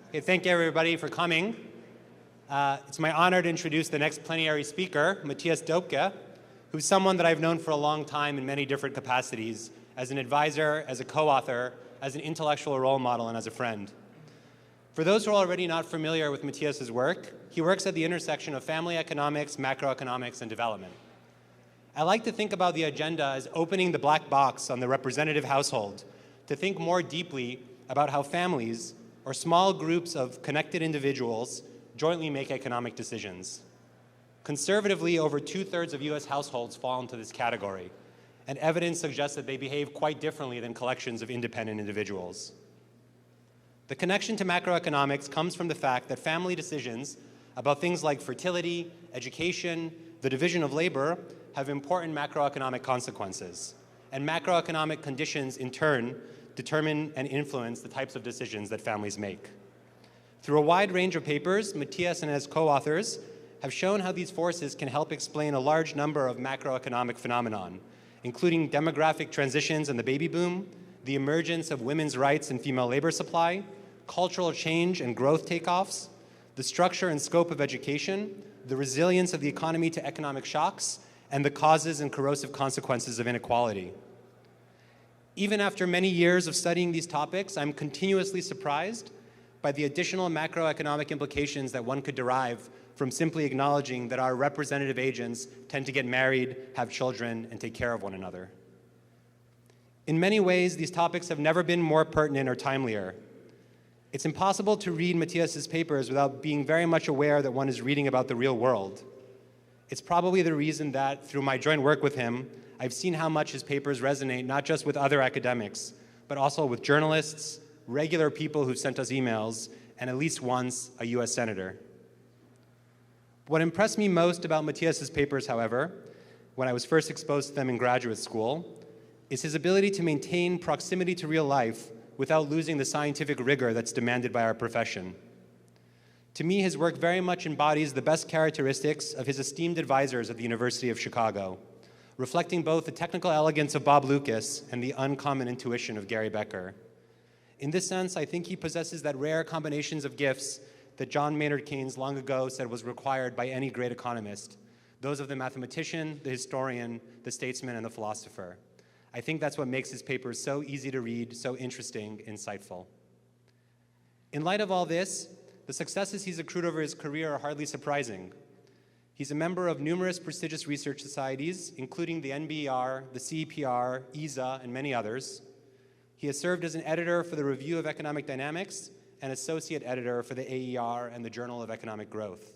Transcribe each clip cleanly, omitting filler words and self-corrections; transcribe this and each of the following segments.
Okay, thank you everybody for coming. It's my honor to introduce the next plenary speaker, Matthias Doepke, who's someone that I've known for a long time in many different capacities, as an advisor, as a co-author, as an intellectual role model, and as a friend. For those who are already not familiar with Matthias's work, he works at the intersection of family economics, macroeconomics, and development. I like to think about the agenda as opening the black box on the representative household to think more deeply about how families, or small groups of connected individuals, jointly make economic decisions. Conservatively, over 2/3 of US households fall into this category, and evidence suggests that they behave quite differently than collections of independent individuals. The connection to macroeconomics comes from the fact that family decisions about things like fertility, education, the division of labor have important macroeconomic consequences, and macroeconomic conditions in turn determine and influence the types of decisions that families make. Through a wide range of papers, Matthias and his co-authors have shown how these forces can help explain a large number of macroeconomic phenomenon, including demographic transitions and the baby boom, the emergence of women's rights and female labor supply, cultural change and growth takeoffs, the structure and scope of education, the resilience of the economy to economic shocks, and the causes and corrosive consequences of inequality. Even after many years of studying these topics, I'm continuously surprised by the additional macroeconomic implications that one could derive from simply acknowledging that our representative agents tend to get married, have children, and take care of one another. In many ways, these topics have never been more pertinent or timelier. It's impossible to read Matthias's papers without being very much aware that one is reading about the real world. It's probably the reason that, through my joint work with him, I've seen how much his papers resonate not just with other academics, but also with journalists, regular people who've sent us emails, and at least once, a US senator. What impressed me most about Matthias's papers, however, when I was first exposed to them in graduate school, is his ability to maintain proximity to real life without losing the scientific rigor that's demanded by our profession. To me, his work very much embodies the best characteristics of his esteemed advisors at the University of Chicago, reflecting both the technical elegance of Bob Lucas and the uncommon intuition of Gary Becker. In this sense, I think he possesses that rare combinations of gifts that John Maynard Keynes long ago said was required by any great economist, those of the mathematician, the historian, the statesman, and the philosopher. I think that's what makes his papers so easy to read, so interesting, insightful. In light of all this, the successes he's accrued over his career are hardly surprising. He's a member of numerous prestigious research societies, including the NBER, the CEPR, ESA, and many others. He has served as an editor for the Review of Economic Dynamics and associate editor for the AER and the Journal of Economic Growth.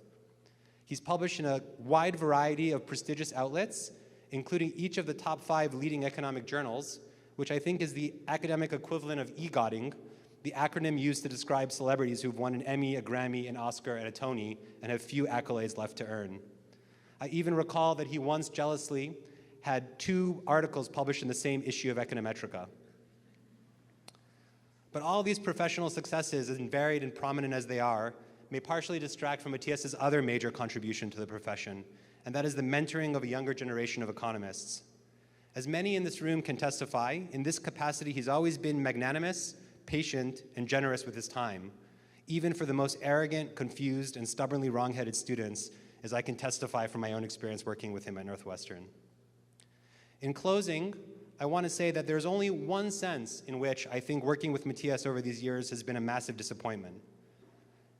He's published in a wide variety of prestigious outlets, including each of the top 5 leading economic journals, which I think is the academic equivalent of EGOTing, the acronym used to describe celebrities who've won an Emmy, a Grammy, an Oscar, and a Tony, and have few accolades left to earn. I even recall that he once jealously had 2 articles published in the same issue of Econometrica. But all these professional successes, as varied and prominent as they are, may partially distract from Matthias's other major contribution to the profession, and that is the mentoring of a younger generation of economists. As many in this room can testify, in this capacity he's always been magnanimous, patient, and generous with his time, even for the most arrogant, confused, and stubbornly wrong-headed students, as I can testify from my own experience working with him at Northwestern. In closing, I want to say that there's only one sense in which I think working with Matthias over these years has been a massive disappointment.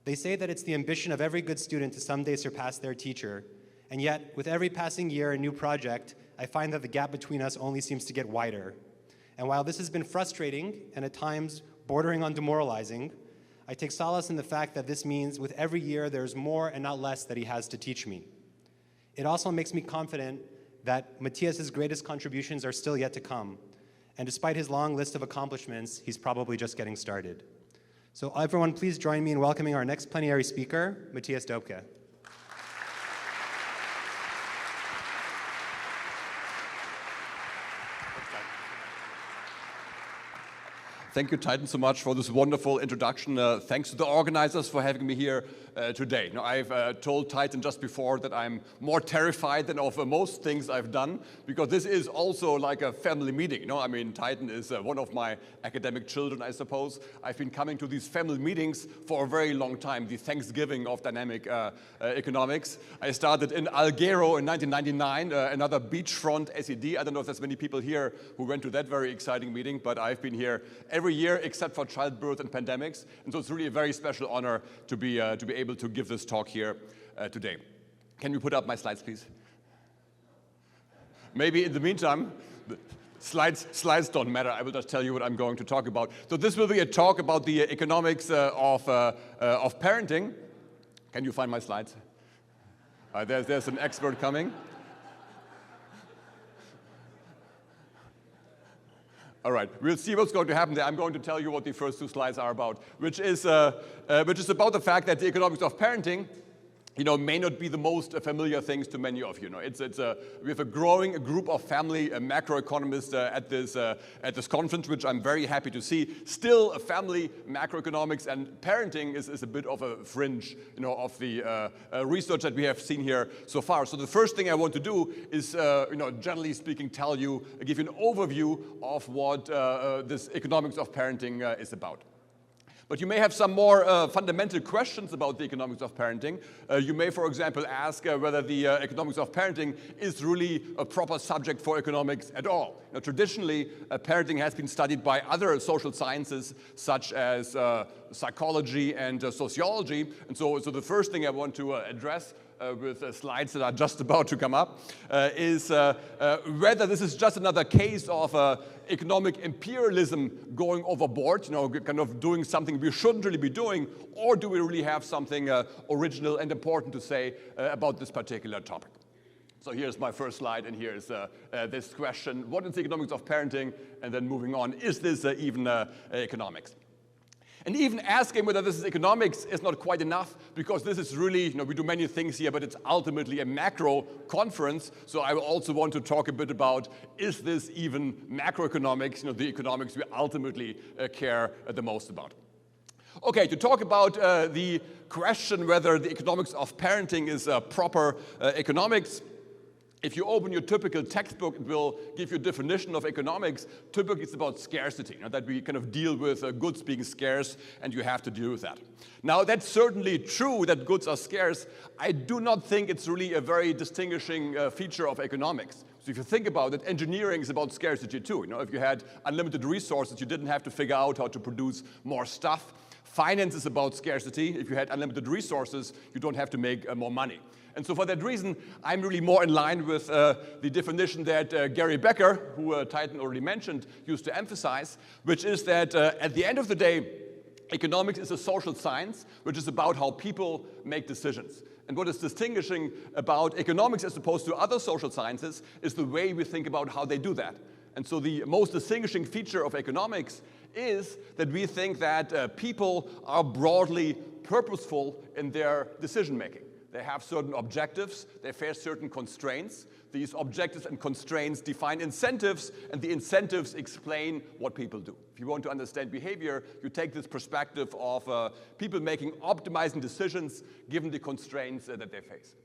They say that it's the ambition of every good student to someday surpass their teacher, and yet, with every passing year and new project, I find that the gap between us only seems to get wider. And while this has been frustrating and at times bordering on demoralizing, I take solace in the fact that this means with every year there's more and not less that he has to teach me. It also makes me confident that Matthias's greatest contributions are still yet to come, and despite his long list of accomplishments, he's probably just getting started. So everyone, please join me in welcoming our next plenary speaker, Matthias Doepke. Thank you, Titan, so much for this wonderful introduction. Thanks to the organizers for having me here today. Now, I've told Titan just before that I'm more terrified than of most things I've done, because this is also like a family meeting. You know, I mean, Titan is one of my academic children, I suppose. I've been coming to these family meetings for a very long time, the Thanksgiving of dynamic economics. I started in Alghero in 1999, another beachfront SED. I don't know if there's many people here who went to that very exciting meeting, but I've been here every year except for childbirth and pandemics. And so it's really a very special honor to be able to give this talk here today. Can you put up my slides, please? Maybe in the meantime, the slides don't matter. I will just tell you what I'm going to talk about. So this will be a talk about the economics of parenting. Can you find my slides? There's an expert coming. All right, we'll see what's going to happen there. I'm going to tell you what the first two slides are about, which is about the fact that the economics of parenting, you know, may not be the most familiar things to many of you. We have a growing group of family macroeconomists at this conference, which I'm very happy to see. Still, family macroeconomics and parenting is a bit of a fringe, you know, of the research that we have seen here so far. So the first thing I want to do is, generally speaking, give you an overview of what this economics of parenting is about. But you may have some more fundamental questions about the economics of parenting. You may, for example, ask whether the economics of parenting is really a proper subject for economics at all. Now, traditionally, parenting has been studied by other social sciences, such as psychology and sociology. And so the first thing I want to address with slides that are just about to come up, is whether this is just another case of economic imperialism going overboard, you know, kind of doing something we shouldn't really be doing, or do we really have something original and important to say about this particular topic? So here's my first slide, and here's this question: what is the economics of parenting? And then moving on, is this even economics? And even asking whether this is economics is not quite enough, because this is really, you know, we do many things here, but it's ultimately a macro conference. So I also want to talk a bit about, is this even macroeconomics, you know, the economics we ultimately care the most about. Okay, to talk about the question whether the economics of parenting is proper economics, if you open your typical textbook, it will give you a definition of economics. Typically, it's about scarcity, you know, that we kind of deal with goods being scarce, and you have to deal with that. Now, that's certainly true that goods are scarce. I do not think it's really a very distinguishing feature of economics. So if you think about it, engineering is about scarcity too. You know, if you had unlimited resources, you didn't have to figure out how to produce more stuff. Finance is about scarcity. If you had unlimited resources, you don't have to make more money. And so for that reason, I'm really more in line with the definition that Gary Becker, who Titan already mentioned, used to emphasize, which is that at the end of the day, economics is a social science, which is about how people make decisions. And what is distinguishing about economics as opposed to other social sciences is the way we think about how they do that. And so the most distinguishing feature of economics is that we think that people are broadly purposeful in their decision making. They have certain objectives, they face certain constraints. These objectives and constraints define incentives, and the incentives explain what people do. If you want to understand behavior, you take this perspective of people making optimizing decisions given the constraints that they face.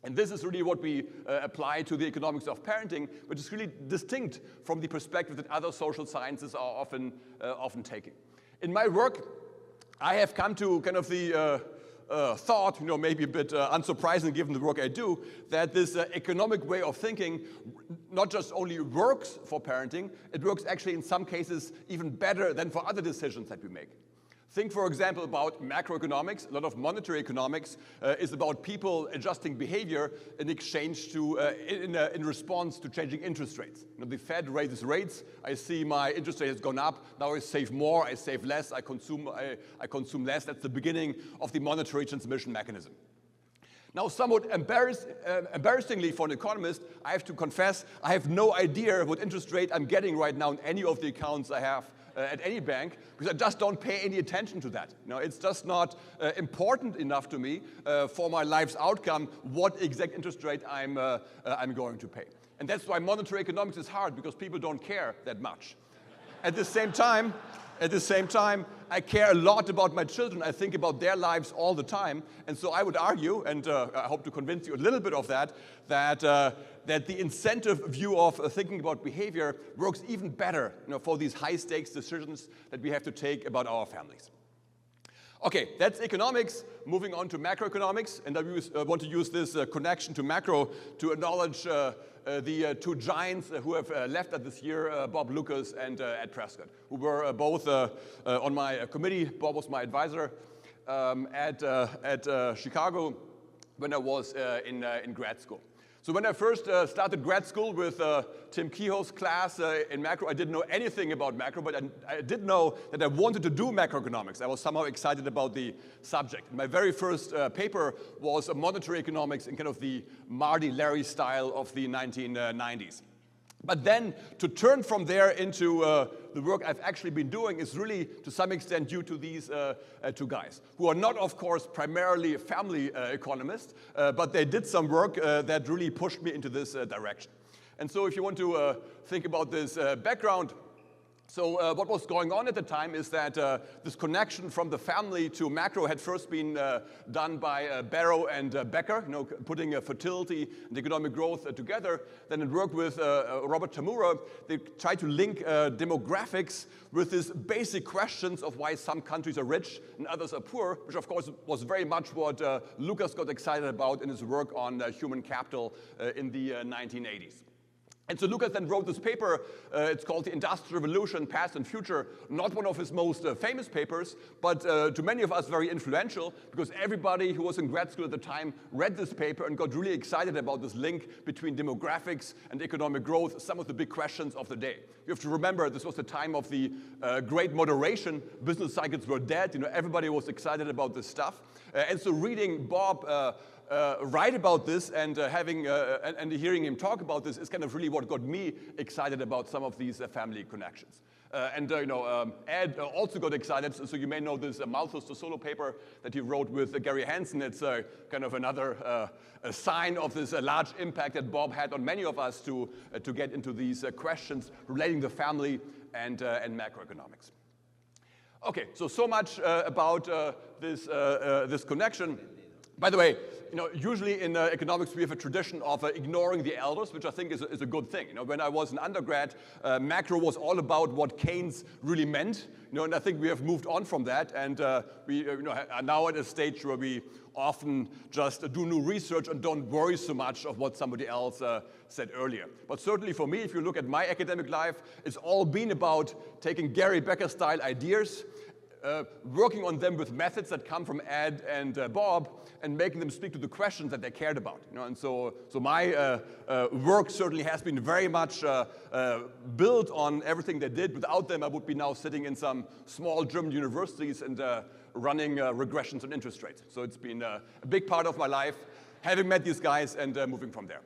And this is really what we apply to the economics of parenting, which is really distinct from the perspective that other social sciences are often taking. In my work, I have come to kind of the thought, you know, maybe a bit unsurprising given the work I do, that this economic way of thinking not just only works for parenting, it works actually in some cases even better than for other decisions that we make. Think, for example, about macroeconomics. A lot of monetary economics is about people adjusting behavior in exchange to, in response to changing interest rates. You know, the Fed raises rates. I see my interest rate has gone up. Now I save more, I save less, I consume less. That's the beginning of the monetary transmission mechanism. Now, somewhat embarrassingly for an economist, I have to confess I have no idea what interest rate I'm getting right now in any of the accounts I have at any bank, because I just don't pay any attention to that. You know, it's just not important enough to me for my life's outcome what exact interest rate I'm going to pay. And that's why monetary economics is hard, because people don't care that much. At the same time, At the same time, I care a lot about my children. I think about their lives all the time. And so I would argue, and I hope to convince you a little bit of that, that the incentive view of thinking about behavior works even better, for these high-stakes decisions that we have to take about our families. Okay, that's economics. Moving on to macroeconomics, and I want to use this connection to macro to acknowledge the two giants who have left us this year, Bob Lucas and Ed Prescott, who were both on my committee. Bob was my advisor at Chicago when I was in grad school. So when I first started grad school with Tim Kehoe's class in macro, I didn't know anything about macro, but I did know that I wanted to do macroeconomics. I was somehow excited about the subject. My very first paper was monetary economics in kind of the Marty Larry style of the 1990s. But then to turn from there into the work I've actually been doing is really, to some extent, due to these two guys, who are not, of course, primarily family economists, but they did some work that really pushed me into this direction. And so if you want to think about this background, so what was going on at the time is that this connection from the family to macro had first been done by Barrow and Becker, putting fertility and economic growth together. Then it worked with Robert Tamura. They tried to link demographics with these basic questions of why some countries are rich and others are poor, which of course was very much what Lucas got excited about in his work on human capital in the 1980s. And so Lucas then wrote this paper, it's called The Industrial Revolution, Past and Future, not one of his most famous papers, but to many of us very influential, because everybody who was in grad school at the time read this paper and got really excited about this link between demographics and economic growth, some of the big questions of the day. You have to remember, this was the time of the Great Moderation. Business cycles were dead. Everybody was excited about this stuff. And so reading Bob write about this and and hearing him talk about this is kind of really what got me excited about some of these family connections. Ed also got excited, so you may know this Malthus to Solo paper that he wrote with Gary Hansen. It's kind of another a sign of this large impact that Bob had on many of us to get into these questions relating to family and macroeconomics. Okay, so much about this connection. By the way, usually in economics we have a tradition of ignoring the elders, which I think is a good thing. When I was an undergrad, macro was all about what Keynes really meant, and I think we have moved on from that, and we are now at a stage where we often just do new research and don't worry so much of what somebody else said earlier. But certainly for me, if you look at my academic life, it's all been about taking Gary Becker-style ideas, working on them with methods that come from Ed and Bob, and making them speak to the questions that they cared about. And so my work certainly has been very much built on everything they did. Without them, I would be now sitting in some small German universities and running regressions on interest rates. So it's been a big part of my life, having met these guys and moving from there.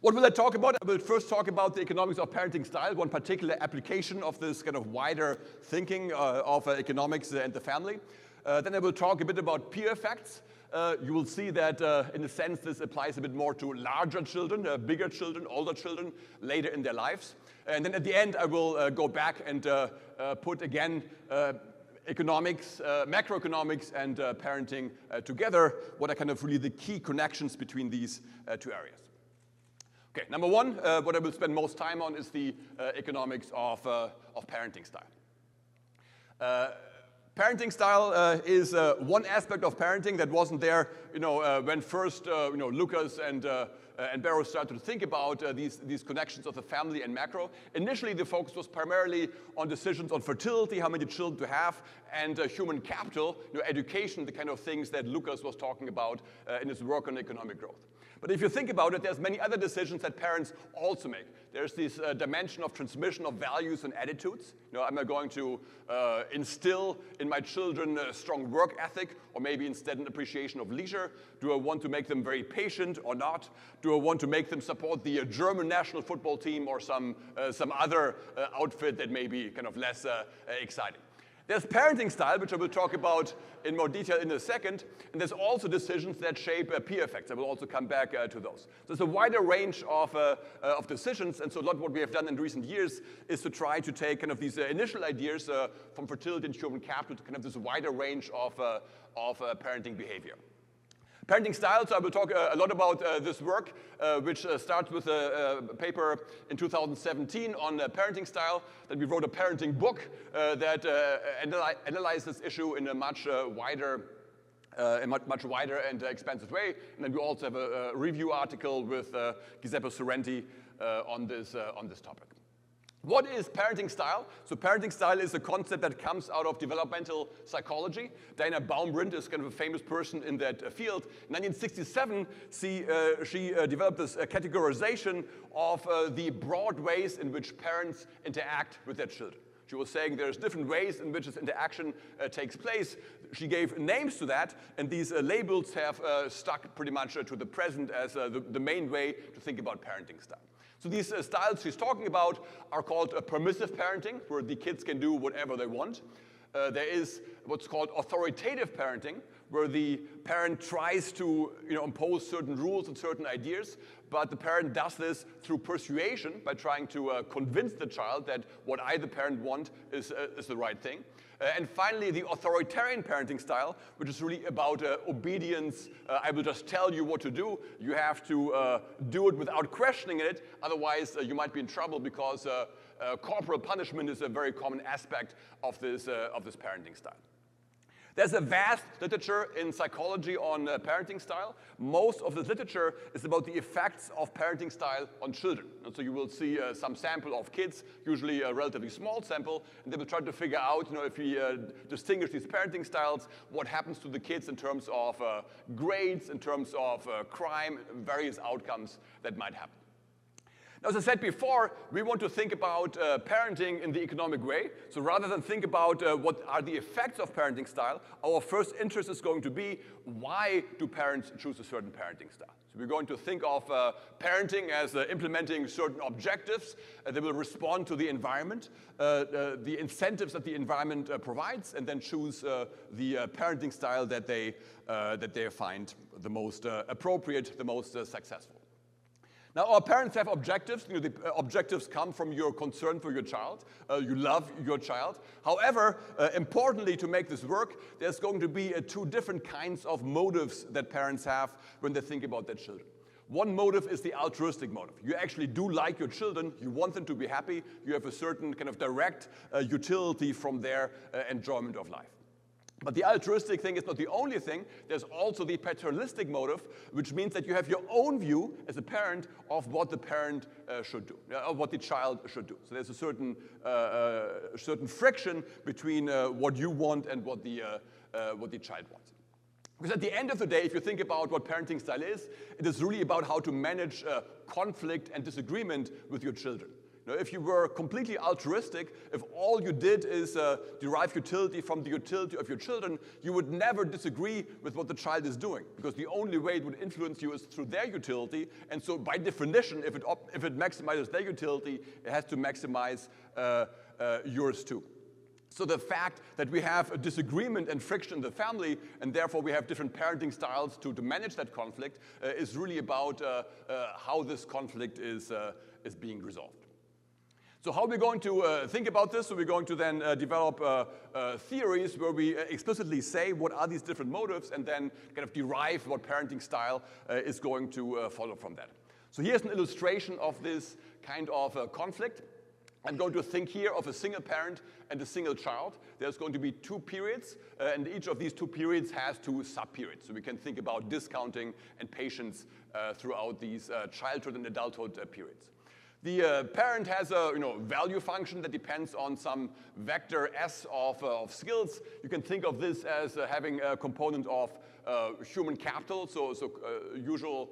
What will I talk about? I will first talk about the economics of parenting style, one particular application of this kind of wider thinking of economics and the family. Then I will talk a bit about peer effects. You will see that, in a sense, this applies a bit more to larger children, bigger children, older children, later in their lives. And then at the end, I will go back and put, again, economics, macroeconomics, and parenting together. What are kind of really the key connections between these two areas? Okay, number one, what I will spend most time on is the economics of parenting style. Parenting style is one aspect of parenting that wasn't there, when first, Lucas and Barrow started to think about these connections of the family and macro. Initially, the focus was primarily on decisions on fertility, how many children to have, and human capital, education, the kind of things that Lucas was talking about in his work on economic growth. But if you think about it, there's many other decisions that parents also make. There's this dimension of transmission of values and attitudes. Am I going to instill in my children a strong work ethic, or maybe instead an appreciation of leisure? Do I want to make them very patient or not? Do I want to make them support the German national football team or some other outfit that may be kind of less exciting? There's parenting style, which I will talk about in more detail in a second, and there's also decisions that shape peer effects. I will also come back to those. There's a wider range of decisions, and so a lot of what we have done in recent years is to try to take kind of these initial ideas from fertility and human capital to kind of this wider range of parenting behavior. Parenting styles, I will talk a lot about this work, which starts with a paper in 2017 on parenting style. Then we wrote a parenting book that analyzed this issue in a much wider and expansive way. And then we also have a review article with Giuseppe Sorrenti on this topic. What is parenting style? So parenting style is a concept that comes out of developmental psychology. Diana Baumrind is kind of a famous person in that field. In 1967, she developed this categorization of the broad ways in which parents interact with their children. She was saying there's different ways in which this interaction takes place. She gave names to that, and these labels have stuck pretty much to the present as the main way to think about parenting style. So these styles she's talking about are called permissive parenting, where the kids can do whatever they want. There is what's called authoritative parenting, where the parent tries to impose certain rules and certain ideas, but the parent does this through persuasion by trying to convince the child that what I, the parent, want is the right thing. And finally, the authoritarian parenting style, which is really about obedience. I will just tell you what to do. You have to do it without questioning it. Otherwise, you might be in trouble because corporal punishment is a very common aspect of this parenting style. There's a vast literature in psychology on parenting style. Most of the literature is about the effects of parenting style on children. And so you will see some sample of kids, usually a relatively small sample, and they will try to figure out, if we distinguish these parenting styles, what happens to the kids in terms of grades, in terms of crime, various outcomes that might happen. Now, as I said before, we want to think about parenting in the economic way. So rather than think about what are the effects of parenting style, our first interest is going to be, why do parents choose a certain parenting style? So we're going to think of parenting as implementing certain objectives that will respond to the environment, the incentives that the environment provides, and then choose the parenting style that they find the most appropriate, the most successful. Now, our parents have objectives. The objectives come from your concern for your child. You love your child. However, importantly, to make this work, there's going to be two different kinds of motives that parents have when they think about their children. One motive is the altruistic motive. You actually do like your children. You want them to be happy. You have a certain kind of direct utility from their enjoyment of life. But the altruistic thing is not the only thing. There's also the paternalistic motive, which means that you have your own view as a parent of what the parent should do, of what the child should do. So there's a certain friction between what you want and what the child wants. Because at the end of the day, if you think about what parenting style is, it is really about how to manage conflict and disagreement with your children. Now, if you were completely altruistic, if all you did is derive utility from the utility of your children, you would never disagree with what the child is doing, because the only way it would influence you is through their utility. And so by definition, if it maximizes their utility, it has to maximize yours too. So the fact that we have a disagreement and friction in the family, and therefore we have different parenting styles to manage that conflict, is really about how this conflict is being resolved. So how are we going to think about this? So we're going to then develop theories where we explicitly say what are these different motives, and then kind of derive what parenting style is going to follow from that. So here's an illustration of this kind of conflict. I'm going to think here of a single parent and a single child. There's going to be two periods, and each of these two periods has two sub-periods. So we can think about discounting and patience throughout these childhood and adulthood periods. The parent has a value function that depends on some vector S of skills. You can think of this as having a component of human capital, so usual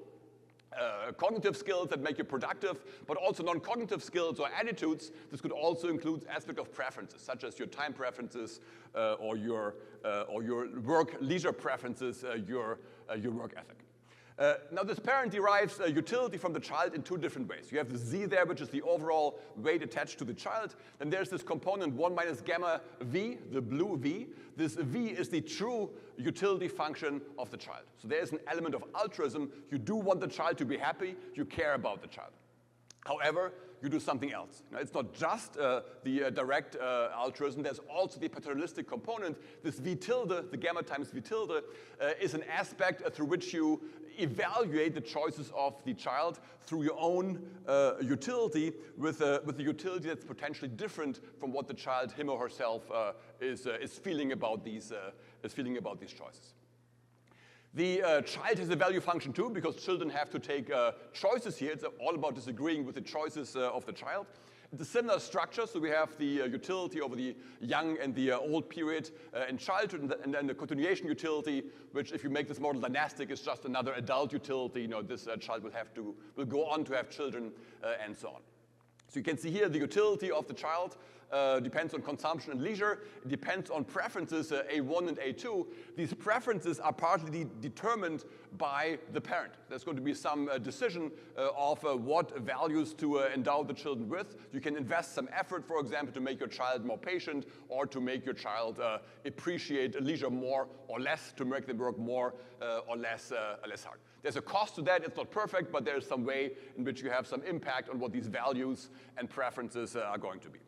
cognitive skills that make you productive, but also non-cognitive skills or attitudes. This could also include aspect of preferences, such as your time preferences or your work leisure preferences, your work ethic. Now this parent derives utility from the child in two different ways. You have the z there, which is the overall weight attached to the child. Then there's this component 1 minus gamma v, the blue v. This v is the true utility function of the child. So there's an element of altruism. You do want the child to be happy. You care about the child. However, you do something else. Now, it's not just the direct altruism, there's also the paternalistic component. This v tilde, the gamma times v tilde, is an aspect through which you evaluate the choices of the child through your own utility with a utility that's potentially different from what the child, him or herself, is feeling about these choices. The child has a value function too, because children have to take choices here. It's all about disagreeing with the choices of the child. It's a similar structure, so we have the utility over the young and the old period in childhood, and then the continuation utility, which, if you make this model dynastic, is just another adult utility. You know, this child will go on to have children, and so on. So you can see here the utility of the child depends on consumption and leisure. It depends on preferences, A1 and A2. These preferences are partly determined by the parent. There's going to be some decision of what values to endow the children with. You can invest some effort, for example, to make your child more patient, or to make your child appreciate leisure more or less, to make them work more or less hard. There's a cost to that. It's not perfect, but there's some way in which you have some impact on what these values and preferences are going to be.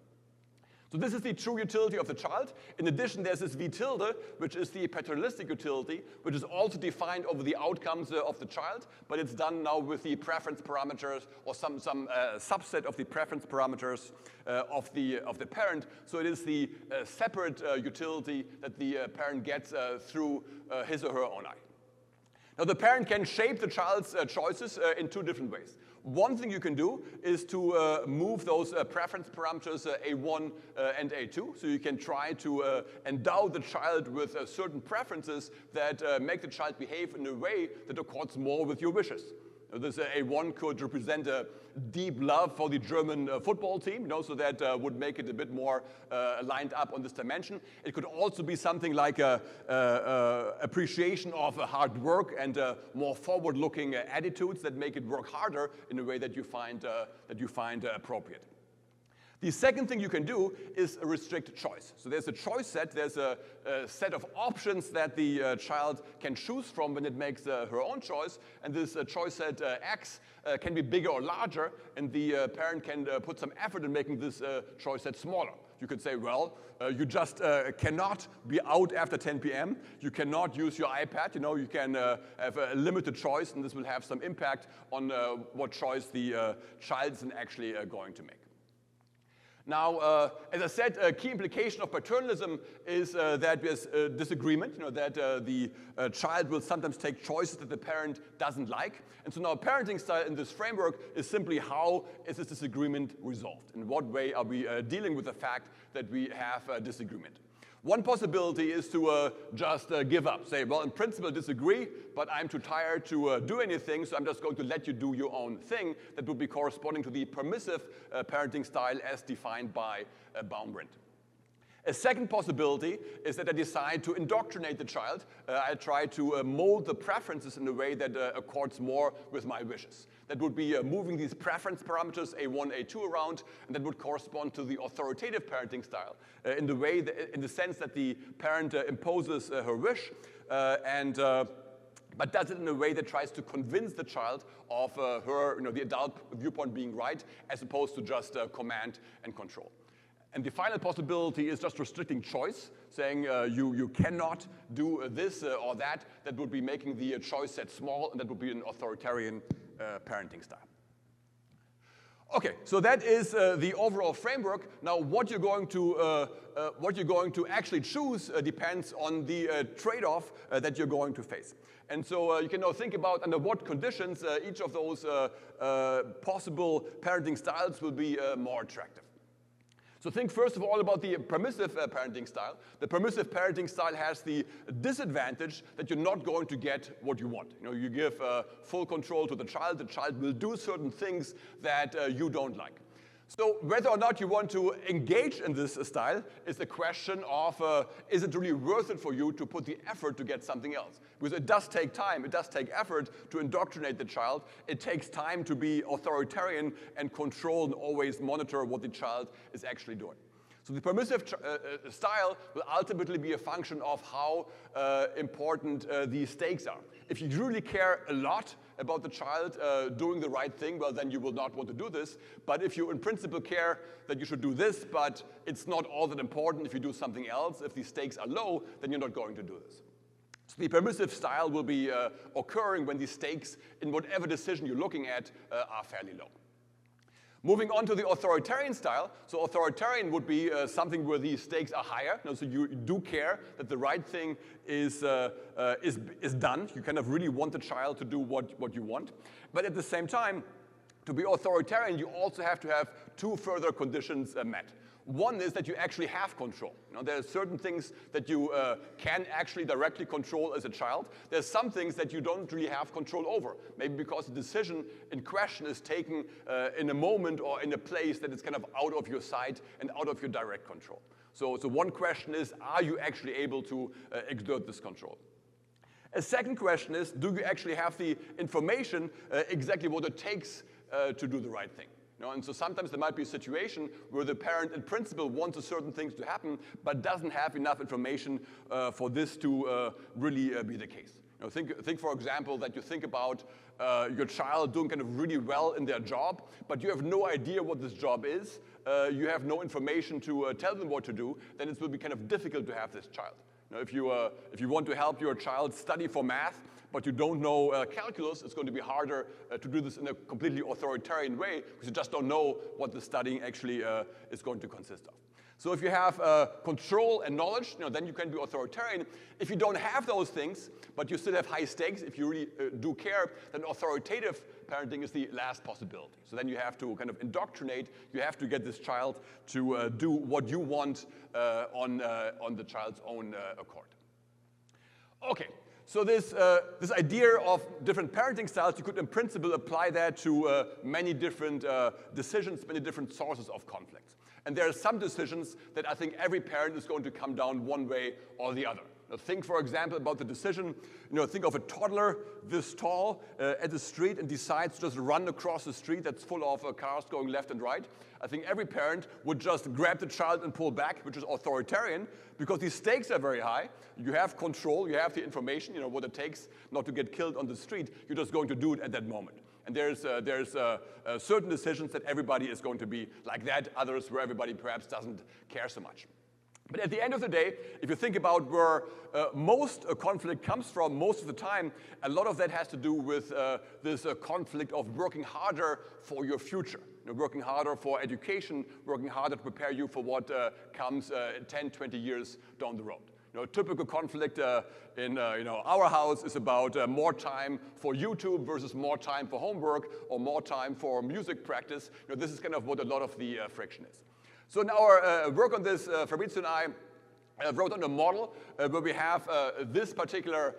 So this is the true utility of the child. In addition, there's this v tilde, which is the paternalistic utility, which is also defined over the outcomes of the child, but it's done now with the preference parameters, or some subset of the preference parameters of the parent. So it is the separate utility that the parent gets through his or her own eye. Now, the parent can shape the child's choices in two different ways. One thing you can do is to move those preference parameters A1 and A2. So you can try to endow the child with certain preferences that make the child behave in a way that accords more with your wishes. This A1 could represent a deep love for the German football team, so that would make it a bit more lined up on this dimension. It could also be something like appreciation of hard work and more forward-looking attitudes that make it work harder in a way that you find appropriate. The second thing you can do is restrict choice. So there's a choice set. There's a set of options that the child can choose from when it makes her own choice. And this choice set X can be bigger or larger, and the parent can put some effort in making this choice set smaller. You could say, well, you just cannot be out after 10 p.m. You cannot use your iPad. You can have a limited choice, and this will have some impact on what choice the child is actually going to make. Now, as I said, a key implication of paternalism is that there's disagreement, that the child will sometimes take choices that the parent doesn't like. And so now parenting style in this framework is simply how is this disagreement resolved? In what way are we dealing with the fact that we have disagreement? One possibility is to just give up. Say, well, in principle, disagree, but I'm too tired to do anything, so I'm just going to let you do your own thing. That would be corresponding to the permissive parenting style as defined by Baumrind. A second possibility is that I decide to indoctrinate the child. I try to mold the preferences in a way that accords more with my wishes. That would be moving these preference parameters A1, A2 around, and that would correspond to the authoritative parenting style in the sense that the parent imposes her wish but does it in a way that tries to convince the child of the adult viewpoint being right, as opposed to just command and control. And the final possibility is just restricting choice, saying you cannot do this or that. That would be making the choice set small, and that would be an authoritarian parenting style. Okay, so that is the overall framework. Now, what you're going to actually choose depends on the trade-off that you're going to face. And so you can now think about under what conditions each of those possible parenting styles will be more attractive. So think first of all about the permissive parenting style. The permissive parenting style has the disadvantage that you're not going to get what you want. You give full control to the child will do certain things that you don't like. So whether or not you want to engage in this style is a question of, is it really worth it for you to put the effort to get something else? Because it does take time, it does take effort to indoctrinate the child. It takes time to be authoritarian and control and always monitor what the child is actually doing. So the permissive style will ultimately be a function of how important the stakes are. If you really care a lot about the child doing the right thing, well, then you will not want to do this. But if you in principle care that you should do this, but it's not all that important if you do something else, if the stakes are low, then you're not going to do this. So the permissive style will be occurring when the stakes in whatever decision you're looking at are fairly low. Moving on to the authoritarian style. So authoritarian would be something where the stakes are higher. So you do care that the right thing is done. You kind of really want the child to do what you want. But at the same time, to be authoritarian, you also have to have two further conditions met. One is that you actually have control. There are certain things that you can actually directly control as a child. There's some things that you don't really have control over. Maybe because the decision in question is taken in a moment or in a place that is kind of out of your sight and out of your direct control. So one question is, are you actually able to exert this control? A second question is, do you actually have the information exactly what it takes to do the right thing? And so sometimes there might be a situation where the parent in principle wants a certain things to happen, but doesn't have enough information for this to really be the case. Think, for example, that you think about your child doing kind of really well in their job, but you have no idea what this job is. You have no information to tell them what to do, then it will be kind of difficult to have this child. If you want to help your child study for math, but you don't know calculus, it's going to be harder to do this in a completely authoritarian way because you just don't know what the studying actually is going to consist of. So if you have control and knowledge, then you can be authoritarian. If you don't have those things, but you still have high stakes, if you really do care, then authoritative parenting is the last possibility. So then you have to kind of indoctrinate. You have to get this child to do what you want on the child's own accord. Okay. So this idea of different parenting styles, you could in principle apply that to many different decisions, many different sources of conflicts. And there are some decisions that I think every parent is going to come down one way or the other. Think, for example, about the decision, think of a toddler this tall at the street and decides to just run across the street that's full of cars going left and right. I think every parent would just grab the child and pull back, which is authoritarian, because the stakes are very high. You have control, you have the information, what it takes not to get killed on the street. You're just going to do it at that moment. And there's certain decisions that everybody is going to be like that, others where everybody perhaps doesn't care so much. But at the end of the day, if you think about where most conflict comes from, most of the time, a lot of that has to do with this conflict of working harder for your future, working harder for education, working harder to prepare you for what comes 10, 20 years down the road. A typical conflict in our house is about more time for YouTube versus more time for homework or more time for music practice. This is kind of what a lot of the friction is. So in our work on this, Fabrizio and I wrote on a model where we have this particular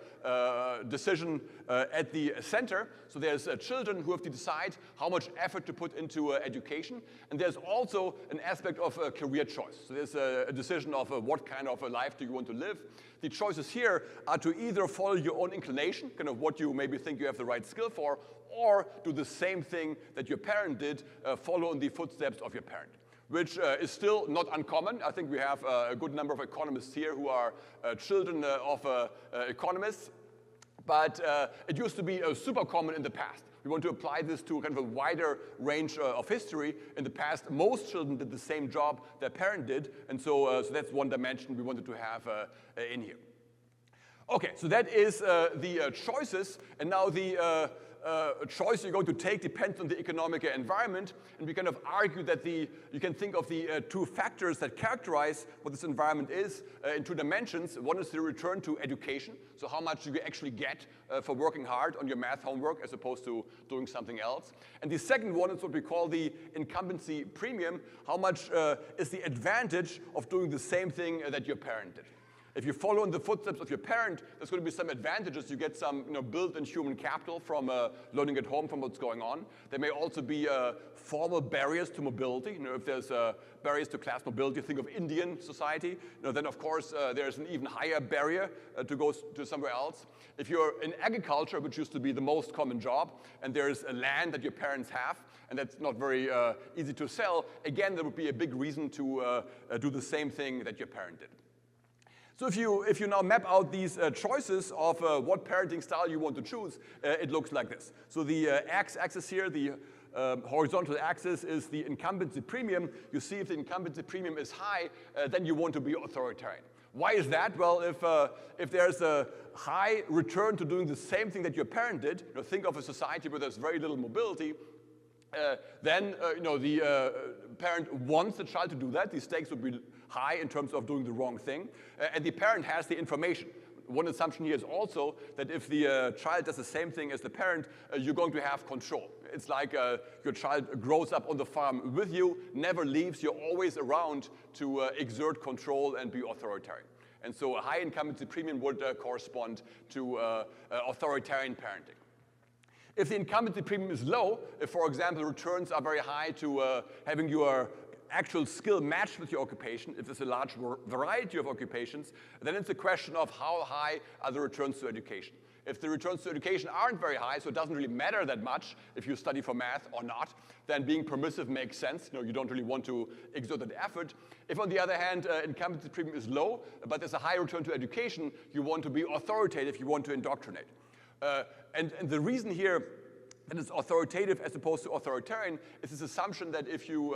decision at the center. So there's children who have to decide how much effort to put into education. And there's also an aspect of career choice. So there's a decision of what kind of a life do you want to live. The choices here are to either follow your own inclination, kind of what you maybe think you have the right skill for, or do the same thing that your parent did, follow in the footsteps of your parent, which is still not uncommon. I think we have a good number of economists here who are children of economists. But it used to be super common in the past. We want to apply this to kind of a wider range of history. In the past, most children did the same job their parent did. And so that's one dimension we wanted to have in here. Okay, so that is the choices. And now the choice you're going to take depends on the economic environment, and we kind of argue that you can think of the two factors that characterize what this environment is in two dimensions. One is the return to education, so how much do you actually get for working hard on your math homework as opposed to doing something else. And the second one is what we call the incumbency premium, how much is the advantage of doing the same thing that your parent did. If you follow in the footsteps of your parent, there's going to be some advantages. You get some built-in human capital from learning at home from what's going on. There may also be formal barriers to mobility. If there's barriers to class mobility, think of Indian society. Then of course there's an even higher barrier to go to somewhere else. If you're in agriculture, which used to be the most common job, and there's a land that your parents have, and that's not very easy to sell, again, there would be a big reason to do the same thing that your parent did. So if you now map out these choices of what parenting style you want to choose, it looks like this. So the x-axis here, the horizontal axis is the incumbency premium. You see if the incumbency premium is high, then you want to be authoritarian. Why is that? Well, if there's a high return to doing the same thing that your parent did, think of a society where there's very little mobility, then the parent wants the child to do that. The stakes would be high in terms of doing the wrong thing, and the parent has the information. One assumption here is also that if the child does the same thing as the parent, you're going to have control. It's like your child grows up on the farm with you, never leaves, you're always around to exert control and be authoritarian. And so a high incumbency premium would correspond to authoritarian parenting. If the incumbency premium is low, if, for example, returns are very high to having your actual skill matched with your occupation, if there's a large variety of occupations, then it's a question of how high are the returns to education. If the returns to education aren't very high, so it doesn't really matter that much if you study for math or not, then being permissive makes sense. You don't really want to exert that effort. If, on the other hand, incumbency premium is low, but there's a high return to education, you want to be authoritative, you want to indoctrinate. And the reason here that it's authoritative as opposed to authoritarian is this assumption that if you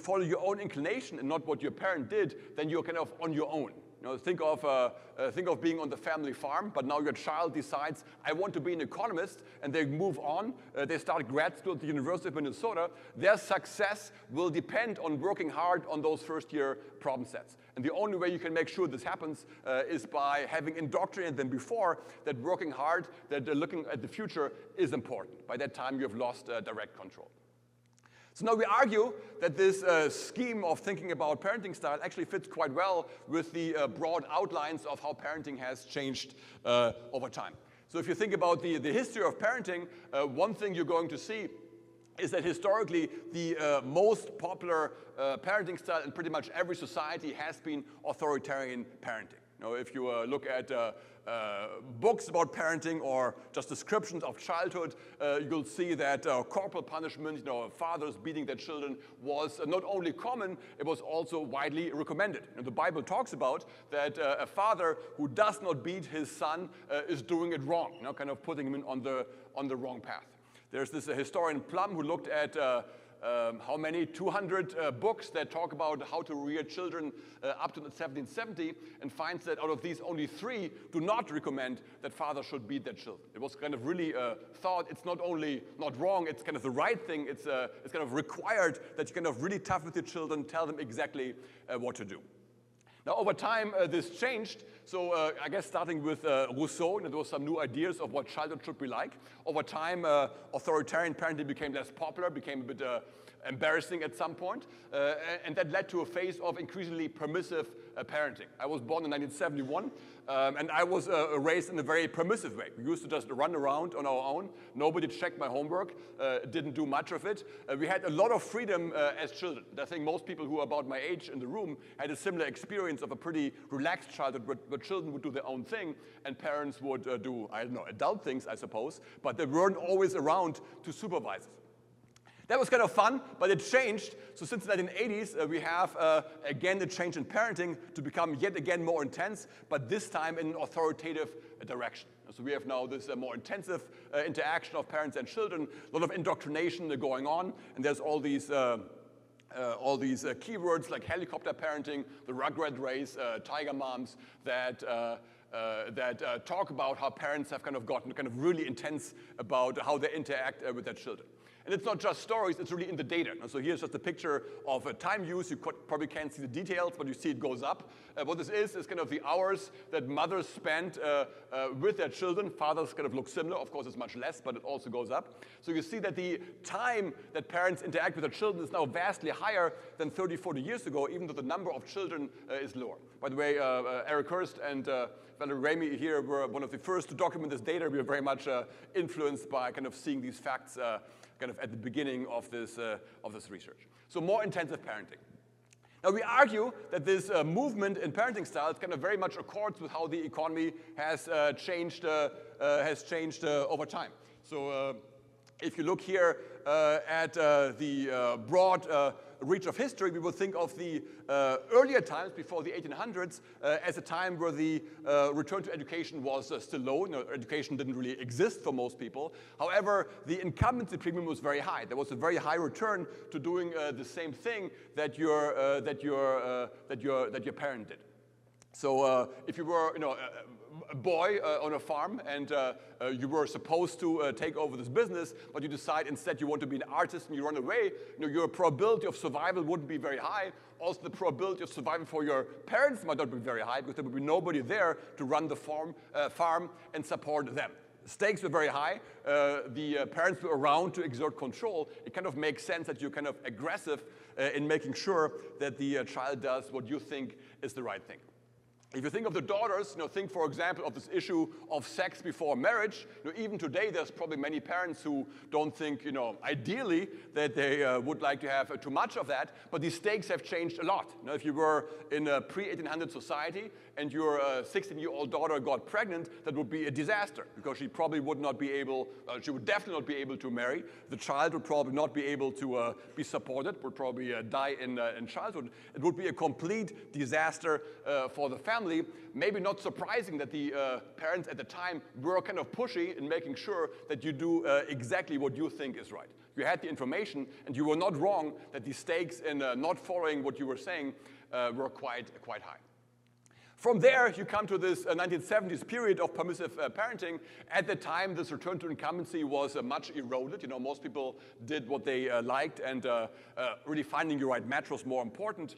follow your own inclination and not what your parent did, then you're kind of on your own. Think of being on the family farm, but now your child decides, I want to be an economist, and they move on. They start grad school at the University of Minnesota. Their success will depend on working hard on those first-year problem sets. And the only way you can make sure this happens is by having indoctrinated them before that working hard, that looking at the future is important. By that time, you have lost direct control. So now we argue that this scheme of thinking about parenting style actually fits quite well with the broad outlines of how parenting has changed over time. So if you think about the history of parenting, one thing you're going to see is that historically the most popular parenting style in pretty much every society has been authoritarian parenting. If you look at books about parenting or just descriptions of childhood, you'll see that corporal punishment, fathers beating their children, was not only common, it was also widely recommended. The Bible talks about that a father who does not beat his son is doing it wrong, kind of putting him on the wrong path. There's this historian Plum who looked at how many 200 books that talk about how to rear children up to 1770, and finds that out of these only 3 do not recommend that fathers should beat their children. It was kind of really thought it's not only not wrong, it's kind of the right thing, it's kind of required that you kind of really tough with your children, tell them exactly what to do. Now, over time, this changed. So I guess starting with Rousseau, there were some new ideas of what childhood should be like. Over time, authoritarian parenting became less popular, became a bit embarrassing at some point, and that led to a phase of increasingly permissive parenting. I was born in 1971, and I was raised in a very permissive way. We used to just run around on our own. Nobody checked my homework, didn't do much of it. We had a lot of freedom as children. I think most people who are about my age in the room had a similar experience of a pretty relaxed childhood where children would do their own thing and parents would do, I don't know, adult things, I suppose, but they weren't always around to supervise it. That was kind of fun, but it changed. So since the 1980s, we have, again, a change in parenting to become yet again more intense, but this time in an authoritative direction. So we have now this more intensive interaction of parents and children, a lot of indoctrination going on, and there's all these keywords like helicopter parenting, the rugrat race, tiger moms that talk about how parents have kind of gotten kind of really intense about how they interact with their children. And it's not just stories, it's really in the data. So here's just a picture of time use. You probably can't see the details, but you see it goes up. What this is kind of the hours that mothers spend with their children. Fathers kind of look similar. Of course, it's much less, but it also goes up. So you see that the time that parents interact with their children is now vastly higher than 30, 40 years ago, even though the number of children is lower. By the way, Eric Hurst and Valerie Ramey here were one of the first to document this data. We were very much influenced by kind of seeing these facts kind of at the beginning of this research. So more intensive parenting. Now we argue that this movement in parenting styles kind of very much accords with how the economy has changed over time. So if you look here at the broad reach of history, we will think of the earlier times before the 1800s as a time where the return to education was still low. Education didn't really exist for most people. However, the incumbency premium was very high. There was a very high return to doing the same thing that your parent did. So if you were, a boy on a farm and you were supposed to take over this business, but you decide instead you want to be an artist and you run away, your probability of survival wouldn't be very high. Also, the probability of survival for your parents might not be very high because there would be nobody there to run the farm and support them. The stakes were very high. The parents were around to exert control. It kind of makes sense that you're kind of aggressive in making sure that the child does what you think is the right thing. If you think of the daughters, think, for example, of this issue of sex before marriage. Even today, there's probably many parents who don't think, ideally, that they would like to have too much of that. But the stakes have changed a lot. If you were in a pre-1800 society and your 16-year-old daughter got pregnant, that would be a disaster because she probably would not be able, she would definitely not be able to marry. The child would probably not be able to be supported, would probably die in childhood. It would be a complete disaster for the family. Maybe not surprising that the parents at the time were kind of pushy in making sure that you do exactly what you think is right. You had the information, and you were not wrong that the stakes in not following what you were saying were quite high. From there, you come to this 1970s period of permissive parenting. At the time, this return to incumbency was much eroded. Most people did what they liked, and really finding your right match was more important.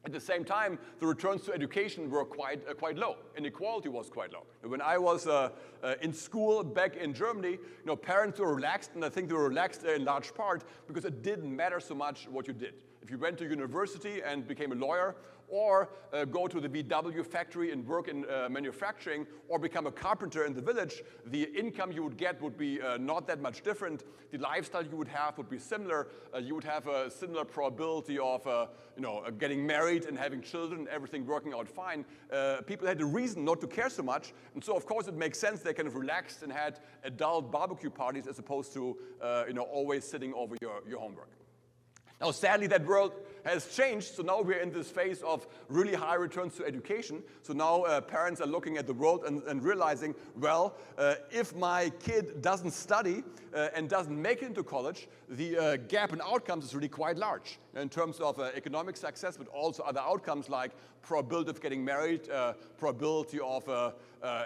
At the same time, the returns to education were quite low. Inequality was quite low. When I was in school back in Germany, parents were relaxed, and I think they were relaxed in large part because it didn't matter so much what you did. If you went to university and became a lawyer, or go to the VW factory and work in manufacturing, or become a carpenter in the village, the income you would get would be not that much different. The lifestyle you would have would be similar. You would have a similar probability of getting married and having children, everything working out fine. People had a reason not to care so much, and so of course it makes sense they kind of relaxed and had adult barbecue parties as opposed to always sitting over your homework. Now, sadly, that world has changed, so now we're in this phase of really high returns to education. So now parents are looking at the world and realizing, well, if my kid doesn't study and doesn't make it into college, the gap in outcomes is really quite large in terms of economic success, but also other outcomes like probability of getting married, probability of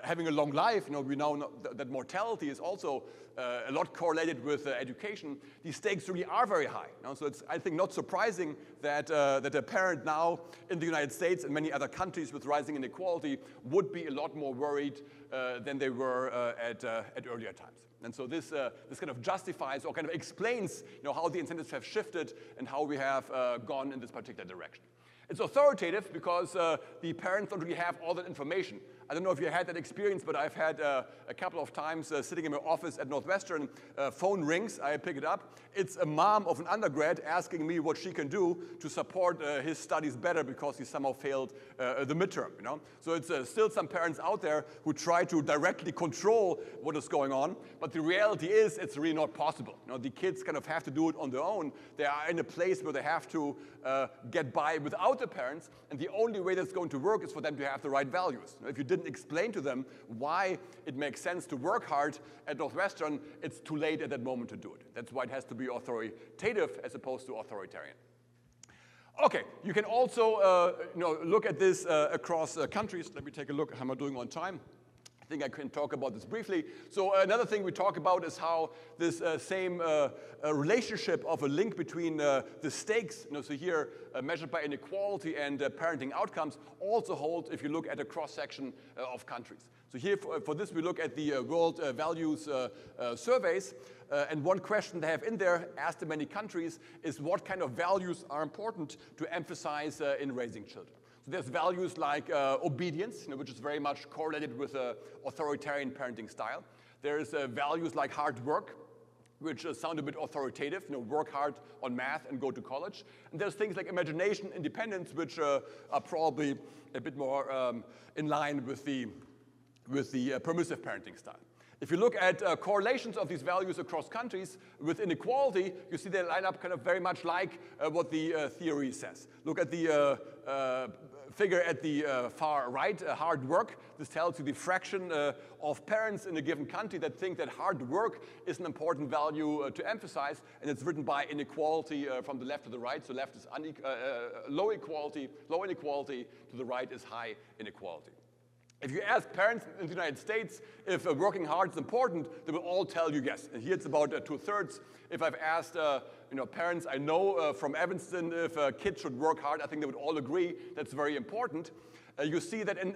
having a long life. We now know that mortality is also a lot correlated with education. These stakes really are very high. So it's, I think, not surprising that a parent now in the United States and many other countries with rising inequality would be a lot more worried than they were at earlier times. And so this kind of justifies or kind of explains how the incentives have shifted and how we have gone in this particular direction. It's authoritative because the parents don't really have all that information. I don't know if you had that experience, but I've had a couple of times sitting in my office at Northwestern, phone rings, I pick it up. It's a mom of an undergrad asking me what she can do to support his studies better because he somehow failed the midterm. So it's still some parents out there who try to directly control what is going on, but the reality is it's really not possible. The kids kind of have to do it on their own. They are in a place where they have to get by without the parents, and the only way that's going to work is for them to have the right values. If you didn't explain to them why it makes sense to work hard at Northwestern, it's too late at that moment to do it. That's why it has to be authoritative as opposed to authoritarian. Okay, you can also look at this across countries. Let me take a look. How am I doing on time? I think I can talk about this briefly. So another thing we talk about is how this same relationship of a link between the stakes, so here measured by inequality and parenting outcomes, also holds if you look at a cross-section of countries. So here for this we look at the World Values Surveys, and one question they have in there, asked in many countries, is what kind of values are important to emphasize in raising children. So there's values like obedience, which is very much correlated with authoritarian parenting style. There's values like hard work, which sound a bit authoritative, work hard on math and go to college. And there's things like imagination, independence, which are probably a bit more in line with the permissive parenting style. If you look at correlations of these values across countries with inequality, you see they line up kind of very much like what the theory says. Look at the figure at the far right, hard work. This tells you the fraction of parents in a given country that think that hard work is an important value to emphasize, and it's written by inequality from the left to the right. So left is low inequality, to the right is high inequality. If you ask parents in the United States if working hard is important, they will all tell you yes. And here it's about 2/3. If I've asked parents I know from Evanston if kids should work hard, I think they would all agree that's very important. You see that in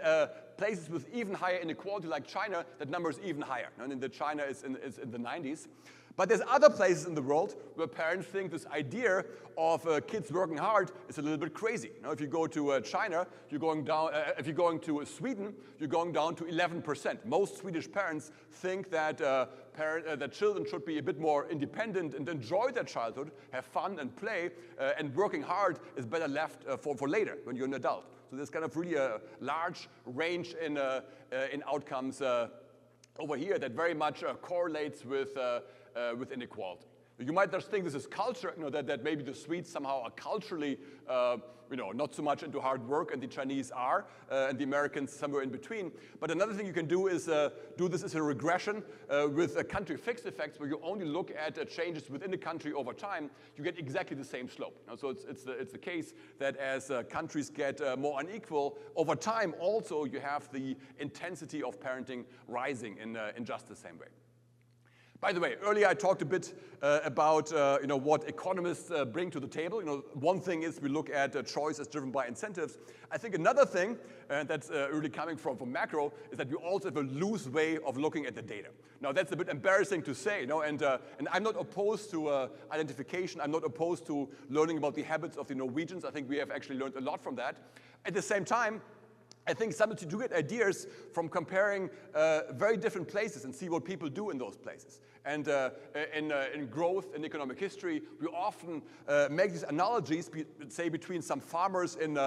places with even higher inequality like China, that number is even higher. And in China is in the 90s. But there's other places in the world where parents think this idea of kids working hard is a little bit crazy. If you go to China, you're going down. If you're going to Sweden, you're going down to 11%. Most Swedish parents think that that children should be a bit more independent and enjoy their childhood, have fun and play, and working hard is better left for later when you're an adult. So there's kind of really a large range in outcomes over here that very much correlates with inequality. You might just think this is culture, that maybe the Swedes somehow are culturally, not so much into hard work, and the Chinese are, and the Americans somewhere in between. But another thing you can do is do this as a regression with country fixed effects, where you only look at changes within the country over time. You get exactly the same slope. So it's the case that as countries get more unequal over time, also you have the intensity of parenting rising in just the same way. By the way, earlier I talked a bit about what economists bring to the table. One thing is we look at choice as driven by incentives. I think another thing that's really coming from macro is that we also have a loose way of looking at the data. Now that's a bit embarrassing to say, and I'm not opposed to identification. I'm not opposed to learning about the habits of the Norwegians. I think we have actually learned a lot from that. At the same time, I think sometimes you do get ideas from comparing very different places and see what people do in those places. And in growth and economic history, we often make these analogies, say between some farmers in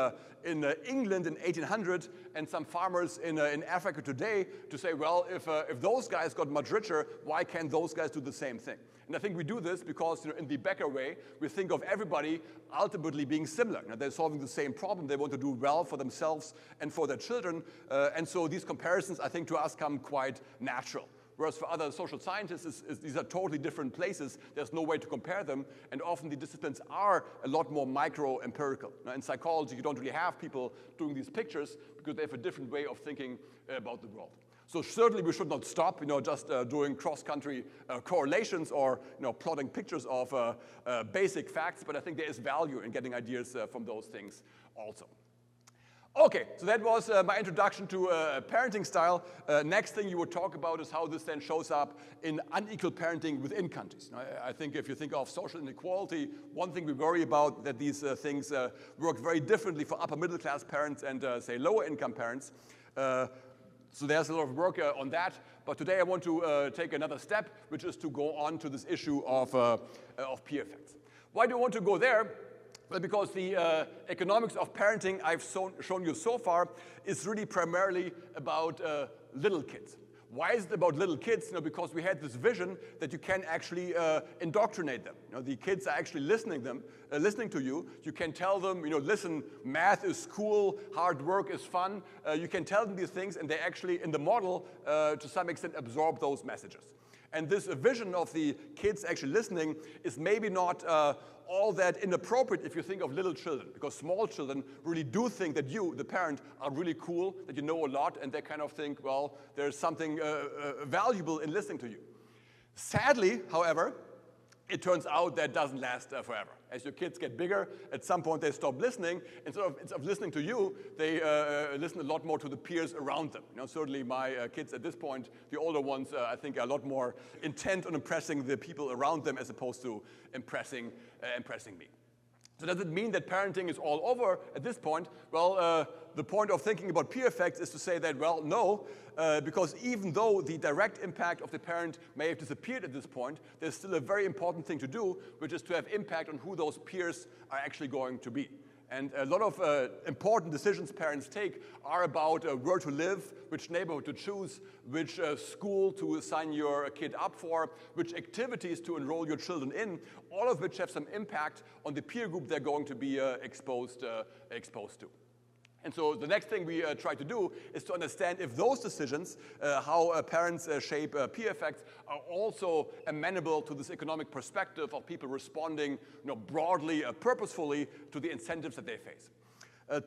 England in 1800 and some farmers in Africa today, to say, well, if those guys got much richer, why can't those guys do the same thing? And I think we do this because in the Becker way, we think of everybody ultimately being similar. They're solving the same problem. They want to do well for themselves and for their children. And so these comparisons, I think, to us come quite natural. Whereas for other social scientists, these are totally different places. There's no way to compare them. And often the disciplines are a lot more micro-empirical. Now, in psychology, you don't really have people doing these pictures because they have a different way of thinking about the world. So certainly we should not stop, just doing cross-country correlations or, plotting pictures of basic facts. But I think there is value in getting ideas from those things also. Okay, so that was my introduction to parenting style. Next thing you would talk about is how this then shows up in unequal parenting within countries. I think if you think of social inequality, one thing we worry about that these things work very differently for upper middle class parents and say lower income parents. So there's a lot of work on that. But today I want to take another step, which is to go on to this issue of peer effects. Why do I want to go there? Well, because the economics of parenting I've shown you so far is really primarily about little kids. Why is it about little kids? Because we had this vision that you can actually indoctrinate them. The kids are actually listening to you. You can tell them, listen, math is cool, hard work is fun. You can tell them these things, and they actually, in the model, to some extent, absorb those messages. And this vision of the kids actually listening is maybe not all that inappropriate if you think of little children, because small children really do think that you, the parent, are really cool, that you know a lot, and they kind of think, well, there's something valuable in listening to you. Sadly, however, it turns out that doesn't last forever. As your kids get bigger, at some point they stop listening. Instead of listening to you, they listen a lot more to the peers around them. Certainly my kids at this point, the older ones, I think are a lot more intent on impressing the people around them as opposed to impressing me. So does it mean that parenting is all over at this point? Well, the point of thinking about peer effects is to say that, well, no, because even though the direct impact of the parent may have disappeared at this point, there's still a very important thing to do, which is to have impact on who those peers are actually going to be. And a lot of important decisions parents take are about where to live, which neighborhood to choose, which school to sign your kid up for, which activities to enroll your children in, all of which have some impact on the peer group they're going to be exposed to. And so the next thing we try to do is to understand if those decisions, how parents shape peer effects, are also amenable to this economic perspective of people responding broadly, purposefully to the incentives that they face.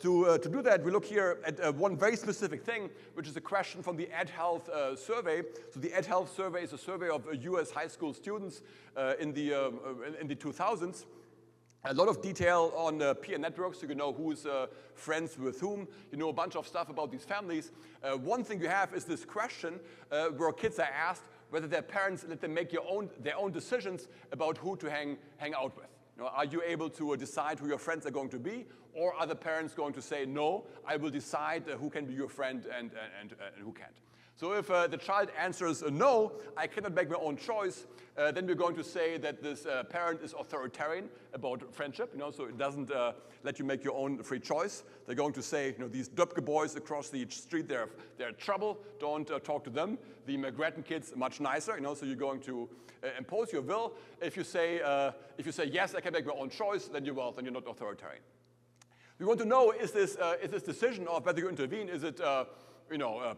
To do that, we look here at one very specific thing, which is a question from the Ed Health survey. So the Ed Health survey is a survey of US high school students in the 2000s. A lot of detail on peer networks, so you know who's friends with whom. You know a bunch of stuff about these families. One thing you have is this question where kids are asked whether their parents let them make their own decisions about who to hang out with. Are you able to decide who your friends are going to be? Or are the parents going to say, no, I will decide who can be your friend and who can't? So if the child answers no, I cannot make my own choice, then we're going to say that this parent is authoritarian about friendship, so it doesn't let you make your own free choice. They're going to say, these Doepke boys across the street, they're trouble, don't talk to them. The McGrattan kids, much nicer, so you're going to impose your will. If you say yes, I can make my own choice, then you're not authoritarian. We want to know, is this decision of whether you intervene, is it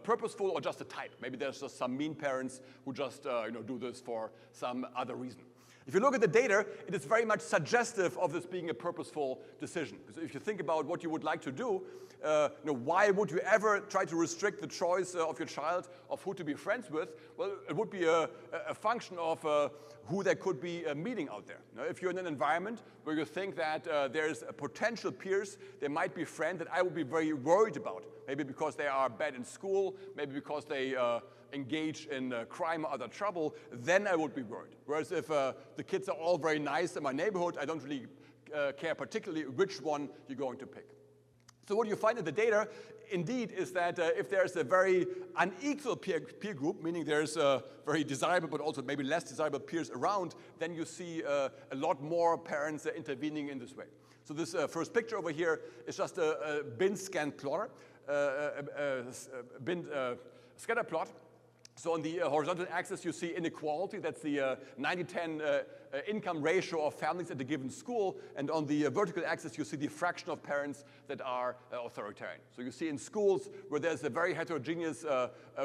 purposeful or just a type? Maybe there's just some mean parents who just do this for some other reason. If you look at the data, it is very much suggestive of this being a purposeful decision. Because if you think about what you would like to do, why would you ever try to restrict the choice of your child of who to be friends with? Well, it would be a function of who there could be meeting out there. If you're in an environment where you think that there's potential peers, there might be friends that I would be very worried about. Maybe because they are bad in school, maybe because they engage in crime or other trouble, then I would be worried. Whereas if the kids are all very nice in my neighborhood, I don't really care particularly which one you're going to pick. So what you find in the data, indeed, is that if there's a very unequal peer group, meaning there's very desirable but also maybe less desirable peers around, then you see a lot more parents intervening in this way. So this first picture over here is just a bin scan plotter, bin scatter plot. So on the horizontal axis, you see inequality. That's the 90-10 income ratio of families at a given school. And on the vertical axis, you see the fraction of parents that are authoritarian. So you see in schools where there's a very heterogeneous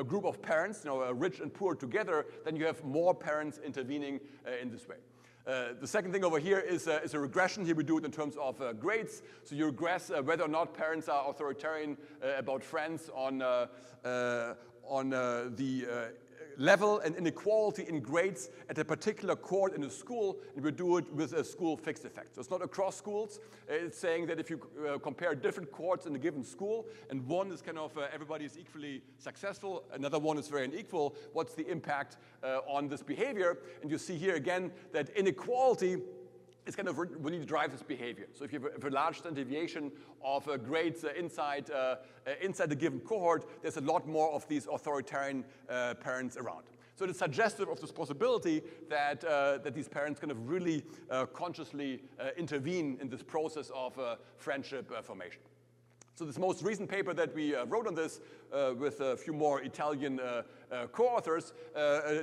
group of parents, rich and poor together, then you have more parents intervening in this way. The second thing over here is a regression. Here we do it in terms of grades. So you regress whether or not parents are authoritarian about friends on the level and inequality in grades at a particular cohort in a school, and we do it with a school fixed effect. So it's not across schools. It's saying that if you compare different cohorts in a given school, and one is kind of everybody is equally successful, another one is very unequal, what's the impact on this behavior? And you see here again that inequality is kind of really drives this behavior. So if you have a large standard deviation of grades inside a given cohort, there's a lot more of these authoritarian parents around. So it's suggestive of this possibility that, that these parents kind of really consciously intervene in this process of friendship formation. So this most recent paper that we wrote on this with a few more Italian co-authors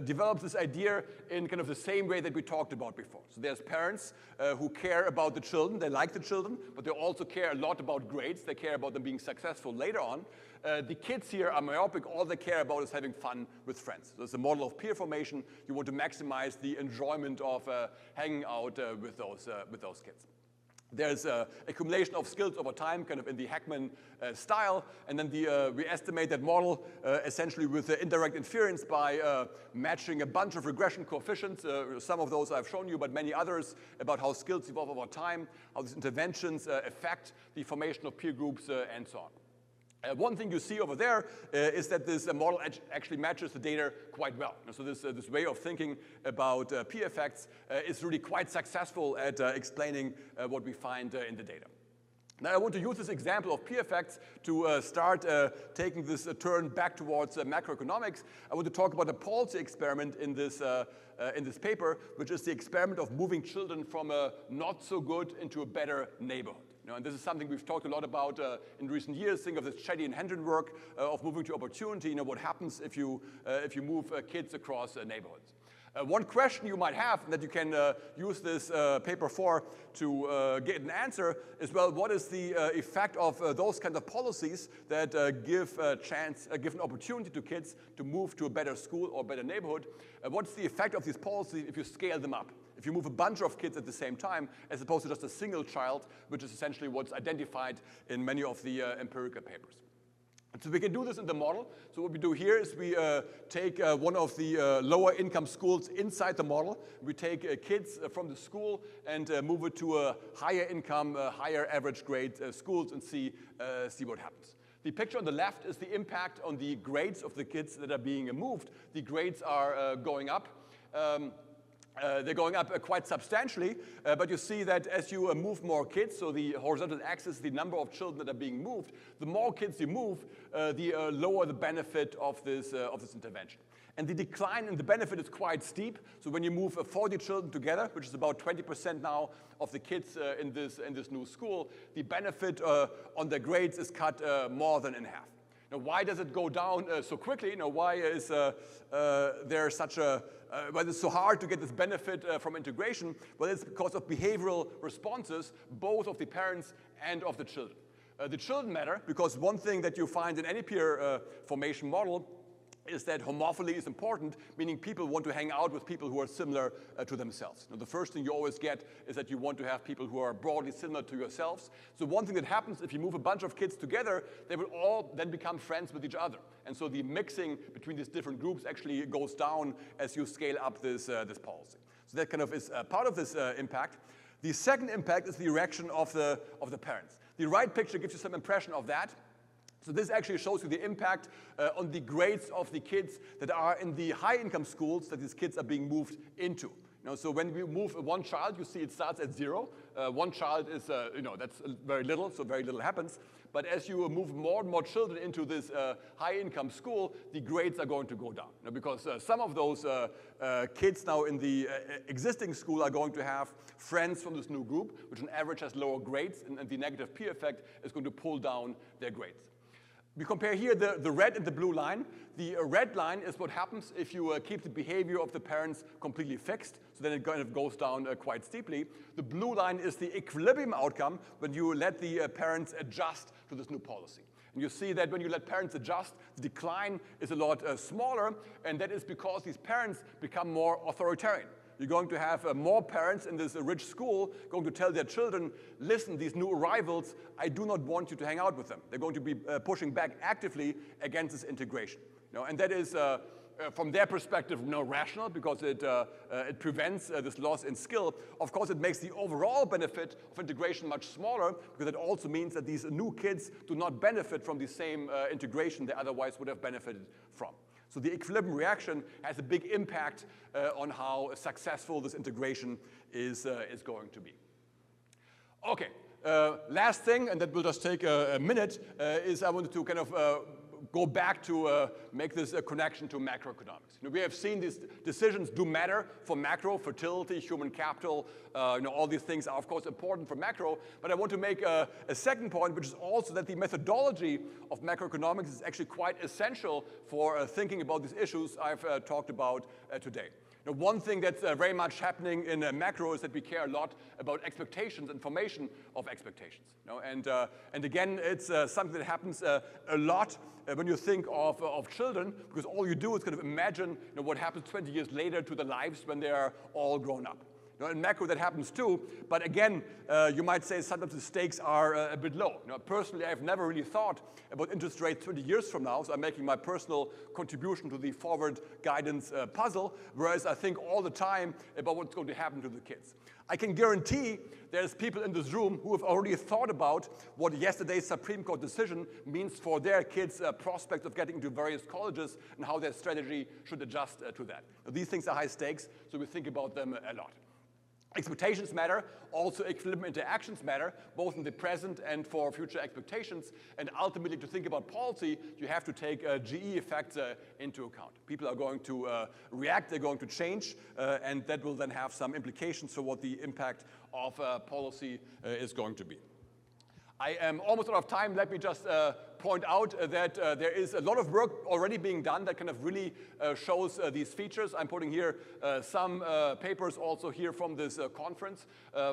developed this idea in kind of the same way that we talked about before. So there's parents who care about the children, they like the children, but they also care a lot about grades, they care about them being successful later on. The kids here are myopic, all they care about is having fun with friends. So it's a model of peer formation. You want to maximize the enjoyment of hanging out with those kids. There's accumulation of skills over time, kind of in the Heckman style, and then we estimate that model essentially with indirect inference by matching a bunch of regression coefficients. Some of those I've shown you, but many others about how skills evolve over time, how these interventions affect the formation of peer groups, and so on. One thing you see over there is that this model actually matches the data quite well. So this way of thinking about P effects is really quite successful at explaining what we find in the data. Now I want to use this example of P effects to start taking this turn back towards macroeconomics. I want to talk about a policy experiment in this paper, which is the experiment of moving children from a not so good into a better neighborhood. And this is something we've talked a lot about in recent years. Think of this Chetty and Hendren work of moving to opportunity. What happens if you move kids across neighborhoods. One question you might have that you can use this paper for to get an answer is, well, what is the effect of those kinds of policies that give an opportunity to kids to move to a better school or better neighborhood? What's the effect of these policies if you scale them up? If you move a bunch of kids at the same time, as opposed to just a single child, which is essentially what's identified in many of the empirical papers. So we can do this in the model. So what we do here is we take one of the lower income schools inside the model. We take kids from the school and move it to a higher income, higher average grade schools and see what happens. The picture on the left is the impact on the grades of the kids that are being moved. The grades are going up. They're going up quite substantially, but you see that as you move more kids, so the horizontal axis, the number of children that are being moved, the more kids you move, the lower the benefit of this intervention. And the decline in the benefit is quite steep. So when you move 40 children together, which is about 20% now of the kids in this new school, the benefit on their grades is cut more than in half. Now, why does it go down so quickly? Why is there such a why it's so hard to get this benefit from integration? Well, it's because of behavioral responses, both of the parents and of the children. The children matter because one thing that you find in any peer formation model is that homophily is important, meaning people want to hang out with people who are similar to themselves. The first thing you always get is that you want to have people who are broadly similar to yourselves. So one thing that happens if you move a bunch of kids together, they will all then become friends with each other. And so the mixing between these different groups actually goes down as you scale up this policy. So that kind of is part of this impact. The second impact is the reaction of the parents. The right picture gives you some impression of that. So this actually shows you the impact on the grades of the kids that are in the high-income schools that these kids are being moved into. So when we move one child, you see it starts at 0. One child is, that's very little, so very little happens. But as you move more and more children into this high-income school, the grades are going to go down. Because some of those kids now in the existing school are going to have friends from this new group, which on average has lower grades, and the negative P effect is going to pull down their grades. We compare here the red and the blue line. The red line is what happens if you keep the behavior of the parents completely fixed, so then it kind of goes down quite steeply. The blue line is the equilibrium outcome when you let the parents adjust to this new policy. And you see that when you let parents adjust, the decline is a lot smaller, and that is because these parents become more authoritarian. You're going to have more parents in this rich school going to tell their children, listen, these new arrivals, I do not want you to hang out with them. They're going to be pushing back actively against this integration. And that is, from their perspective, rational because it prevents this loss in skill. Of course, it makes the overall benefit of integration much smaller because it also means that these new kids do not benefit from the same integration they otherwise would have benefited from. So the equilibrium reaction has a big impact on how successful this integration is going to be. Okay, last thing, and that will just take a minute, is I wanted to kind of go back to make this a connection to macroeconomics. We have seen these decisions do matter for macro, fertility, human capital, all these things are of course important for macro, but I want to make a second point, which is also that the methodology of macroeconomics is actually quite essential for thinking about these issues I've talked about today. One thing that's very much happening in macro is that we care a lot about expectations and formation of expectations. And again, it's something that happens a lot when you think of children, because all you do is kind of imagine what happens 20 years later to their lives when they are all grown up. You know, in macro, that happens too, but again, you might say sometimes the stakes are a bit low. You know, personally, I've never really thought about interest rates 20 years from now, so I'm making my personal contribution to the forward guidance puzzle, whereas I think all the time about what's going to happen to the kids. I can guarantee there's people in this room who have already thought about what yesterday's Supreme Court decision means for their kids' prospect of getting into various colleges and how their strategy should adjust to that. Now, these things are high stakes, so we think about them a lot. Expectations matter, also equilibrium interactions matter, both in the present and for future expectations. And ultimately, to think about policy, you have to take GE effects into account. People are going to react, they're going to change, and that will then have some implications for what the impact of policy is going to be. I am almost out of time. Let me just point out that there is a lot of work already being done that kind of really shows these features. I'm putting here some papers also here from this conference.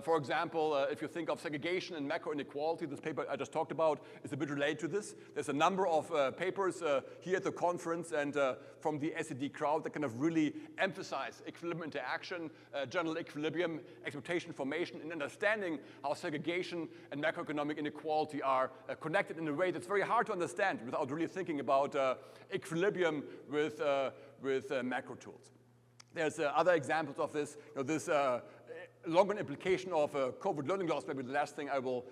For example, if you think of segregation and macro inequality, this paper I just talked about is a bit related to this. There's a number of papers here at the conference and from the SED crowd that kind of really emphasize equilibrium interaction, general equilibrium, expectation formation, and understanding how segregation and macroeconomic inequality are connected in a way that's very hard to understand without really thinking about equilibrium with macro tools. There's other examples of this. You know, this longer implication of COVID learning loss, maybe the last thing I will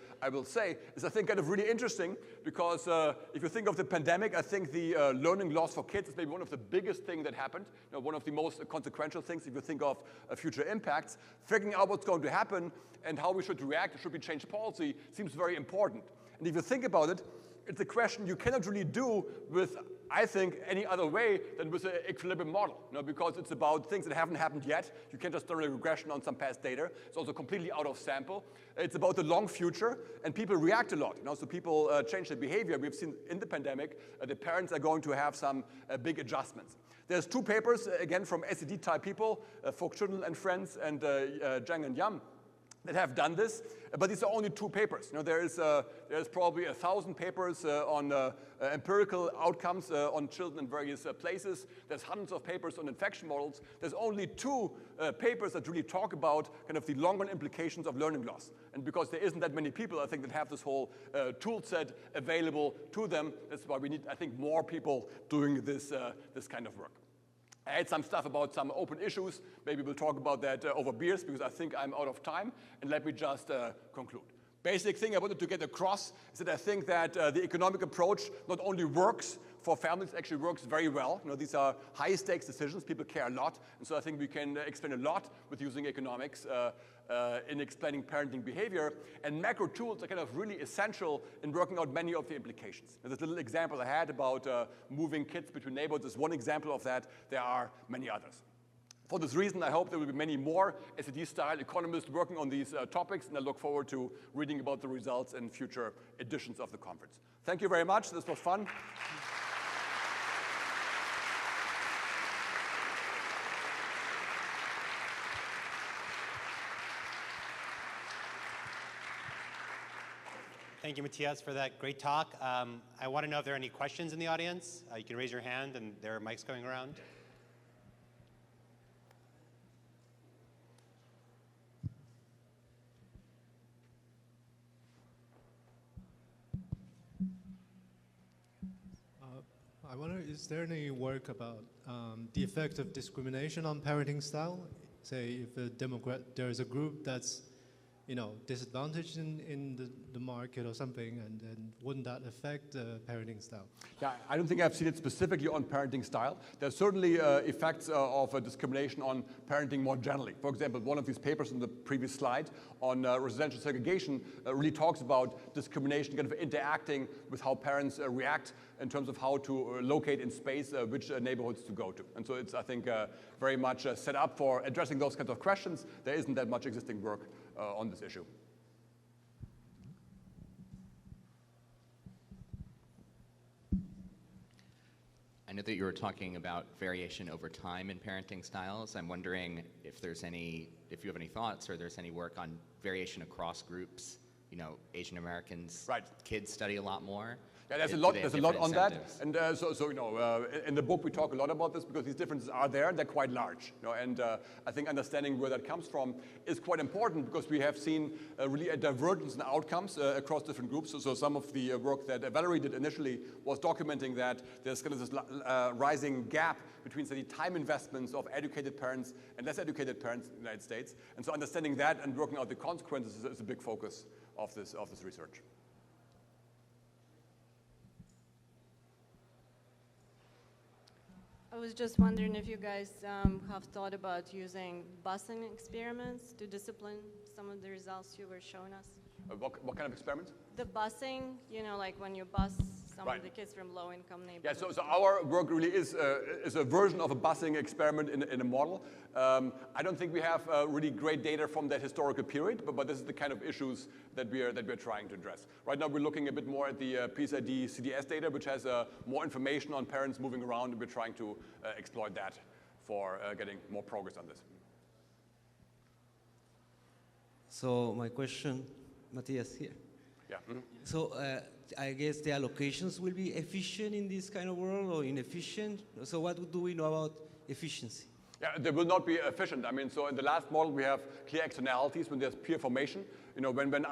say, is I think kind of really interesting because if you think of the pandemic, I think the learning loss for kids is maybe one of the biggest things that happened, you know, one of the most consequential things if you think of future impacts. Figuring out what's going to happen and how we should react, should we change policy, seems very important. And if you think about it, it's a question you cannot really do with, I think, any other way than with an equilibrium model, you know, because it's about things that haven't happened yet. You can't just run a regression on some past data. It's also completely out of sample. It's about the long future, and people react a lot. You know, so people change their behavior. We've seen in the pandemic, the parents are going to have some big adjustments. There's two papers, again, from SED-type people, Vogt-Schüttel and friends, and Zhang and Yam, that have done this, but these are only two papers. You know, there's probably 1,000 papers on empirical outcomes on children in various places. There's hundreds of papers on infection models. There's only two papers that really talk about kind of the long-run implications of learning loss. And because there isn't that many people, I think, that have this whole tool set available to them, that's why we need, I think, more people doing this kind of work. I had some stuff about some open issues. Maybe we'll talk about that over beers because I think I'm out of time. And let me just conclude. Basic thing I wanted to get across is that I think that the economic approach not only works for families, it actually works very well. You know, these are high stakes decisions. People care a lot. And so I think we can explain a lot with using economics in explaining parenting behavior. And macro tools are kind of really essential in working out many of the implications. And this little example I had about moving kids between neighborhoods is one example of that. There are many others. For this reason, I hope there will be many more SED-style economists working on these topics, and I look forward to reading about the results in future editions of the conference. Thank you very much. This was fun. Thank you, Matthias, for that great talk. I want to know if there are any questions in the audience. You can raise your hand, and there are mics going around. I wonder, is there any work about the effect of discrimination on parenting style? Say, if there is a group that's, you know, disadvantaged in the market or something, and then wouldn't that affect parenting style? Yeah, I don't think I've seen it specifically on parenting style. There's certainly effects of discrimination on parenting more generally. For example, one of these papers in the previous slide on residential segregation really talks about discrimination kind of interacting with how parents react in terms of how to locate in space which neighborhoods to go to. And so it's, I think, very much set up for addressing those kinds of questions. There isn't that much existing work on this issue. I know that you were talking about variation over time in parenting styles. I'm wondering if you have any thoughts, or there's any work on variation across groups. You know, Asian Americans, right. Kids study a lot more. Yeah, there's Do a lot. they have There's a lot different on that, incentives? and in the book we talk a lot about this because these differences are there. They're quite large, and I think understanding where that comes from is quite important because we have seen really a divergence in outcomes across different groups. So some of the work that Valerie did initially was documenting that there's kind of this rising gap between say, the time investments of educated parents and less educated parents in the United States, and so understanding that and working out the consequences is a big focus of this research. I was just wondering if you guys have thought about using busing experiments to discipline some of the results you were showing us. What kind of experiments? The busing, like when you bus some Right. of the kids from low-income Yeah, neighborhoods. so our work really is a version of a busing experiment in a model. I don't think we have really great data from that historical period, but this is the kind of issues that we're trying to address. Right now we're looking a bit more at the PSID CDS data, which has more information on parents moving around, and we're trying to exploit that for getting more progress on this. So my question, Matthias here. Yeah. Mhm. So I guess the allocations will be efficient in this kind of world or inefficient. So what do we know about efficiency? Yeah, they will not be efficient. I mean, so in the last model we have clear externalities when there's peer formation. When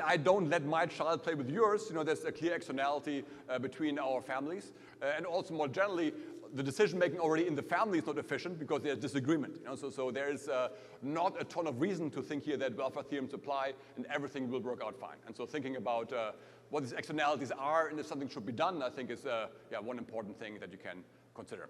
I don't let my child play with yours, there's a clear externality between our families, and also more generally, the decision making already in the family is not efficient because there's disagreement. So there is not a ton of reason to think here that welfare theorems apply and everything will work out fine. And so thinking about what these externalities are and if something should be done, I think is one important thing that you can consider.